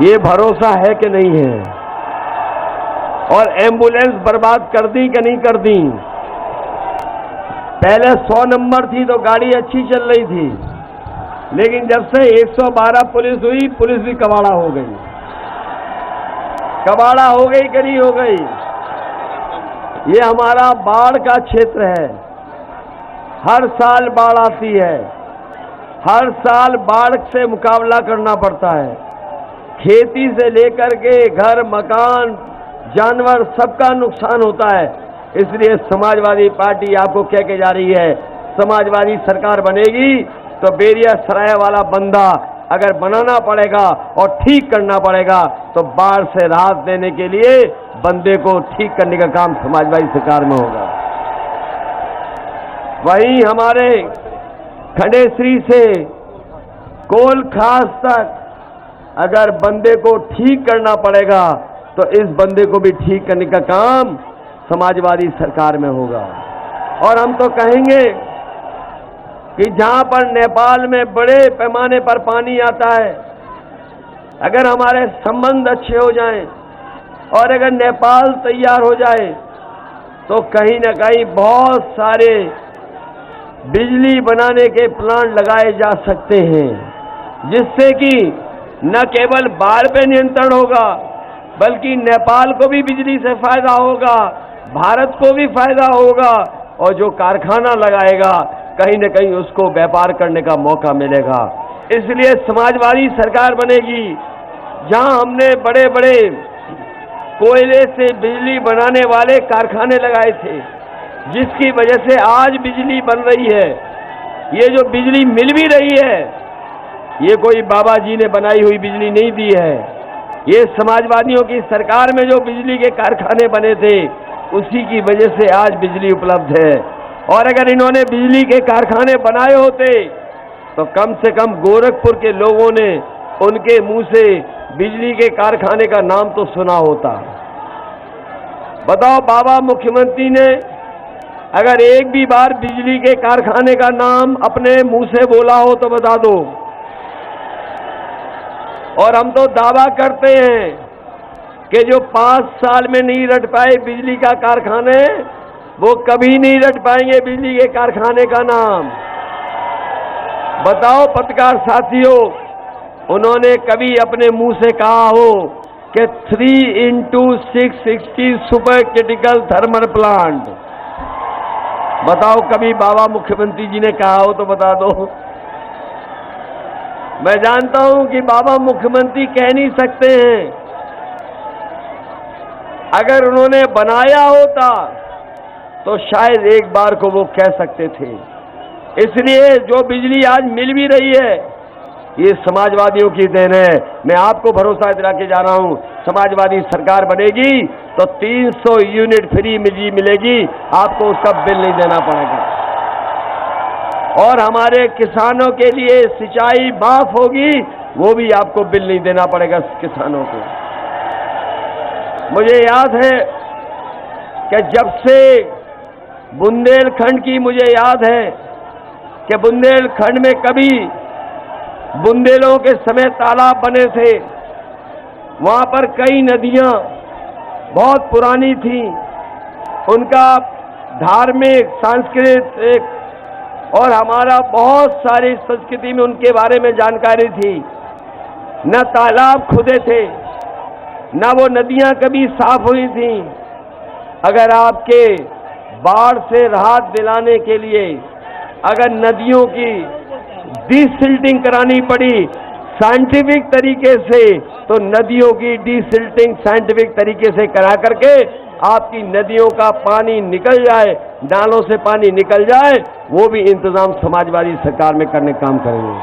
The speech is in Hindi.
ये भरोसा है कि नहीं है? और एम्बुलेंस बर्बाद कर दी कि नहीं कर दी? पहले 100 नंबर थी तो गाड़ी अच्छी चल रही थी, लेकिन जब से 112 पुलिस हुई, पुलिस भी कबाड़ा हो गई। कबाड़ा हो गई कि नहीं हो गई? ये हमारा बाढ़ का क्षेत्र है। हर साल बाढ़ आती है, हर साल बाढ़ से मुकाबला करना पड़ता है। खेती से लेकर के घर, मकान, जानवर, सबका नुकसान होता है। इसलिए समाजवादी पार्टी आपको कह के जा रही है, समाजवादी सरकार बनेगी तो बेरिया सराय वाला बंदा अगर बनाना पड़ेगा और ठीक करना पड़ेगा, तो बाढ़ से राहत देने के लिए बंदे को ठीक करने का काम समाजवादी सरकार में होगा। वहीं हमारे खंडेश्वरी से कोल खास तक अगर बंदे को ठीक करना पड़ेगा, तो इस बंदे को भी ठीक करने का काम समाजवादी सरकार में होगा। और हम तो कहेंगे कि जहां पर नेपाल में बड़े पैमाने पर पानी आता है, अगर हमारे संबंध अच्छे हो जाएं और अगर नेपाल तैयार हो जाए, तो कहीं न कहीं बहुत सारे बिजली बनाने के प्लांट लगाए जा सकते हैं, जिससे कि न केवल बाढ़ पे नियंत्रण होगा, बल्कि नेपाल को भी बिजली से फायदा होगा, भारत को भी फायदा होगा, और जो कारखाना लगाएगा कहीं न कहीं उसको व्यापार करने का मौका मिलेगा। इसलिए समाजवादी सरकार बनेगी जहां हमने बड़े बड़े कोयले से बिजली बनाने वाले कारखाने लगाए थे, जिसकी वजह से आज बिजली बन रही है। ये जो बिजली मिल भी रही है, ये कोई बाबा जी ने बनाई हुई बिजली नहीं दी है। ये समाजवादियों की सरकार में जो बिजली के कारखाने बने थे, उसी की वजह से आज बिजली उपलब्ध है। और अगर इन्होंने बिजली के कारखाने बनाए होते, तो कम से कम गोरखपुर के लोगों ने उनके मुंह से बिजली के कारखाने का नाम तो सुना होता। बताओ, बाबा मुख्यमंत्री ने अगर एक भी बार बिजली के कारखाने का नाम अपने मुंह से बोला हो तो बता दो। और हम तो दावा करते हैं कि जो 5 साल में नहीं रट पाए बिजली का कारखाने, वो कभी नहीं रट पाएंगे बिजली के कारखाने का नाम। बताओ पत्रकार साथियों, उन्होंने कभी अपने मुंह से कहा हो कि 3x660 super critical thermal plant? बताओ कभी बाबा मुख्यमंत्री जी ने कहा हो तो बता दो। मैं जानता हूं कि बाबा मुख्यमंत्री कह नहीं सकते हैं। अगर उन्होंने बनाया होता तो शायद एक बार को वो कह सकते थे। इसलिए जो बिजली आज मिल भी रही है, ये समाजवादियों की देन है। मैं आपको भरोसा दिला के जा रहा हूं, समाजवादी सरकार बनेगी तो 300 यूनिट फ्री बिजली मिलेगी, आपको उसका बिल नहीं देना पड़ेगा। और हमारे किसानों के लिए सिंचाई माफ होगी, वो भी आपको बिल नहीं देना पड़ेगा किसानों को। मुझे याद है कि जब से बुंदेलखंड की, मुझे याद है कि बुंदेलखंड में कभी बुंदेलों के समय तालाब बने थे, वहां पर कई नदियां बहुत पुरानी थी, उनका धार्मिक, सांस्कृतिक और हमारा बहुत सारी संस्कृति में उनके बारे में जानकारी थी। न तालाब खुदे थे, न वो नदियां कभी साफ हुई थी। अगर आपके बाढ़ से राहत दिलाने के लिए अगर नदियों की डीसिल्टिंग करानी पड़ी साइंटिफिक तरीके से, तो नदियों की डीसिल्टिंग साइंटिफिक तरीके से करा करके आपकी नदियों का पानी निकल जाए, नालों से पानी निकल जाए, वो भी इंतजाम समाजवादी सरकार में करने का काम करेंगे।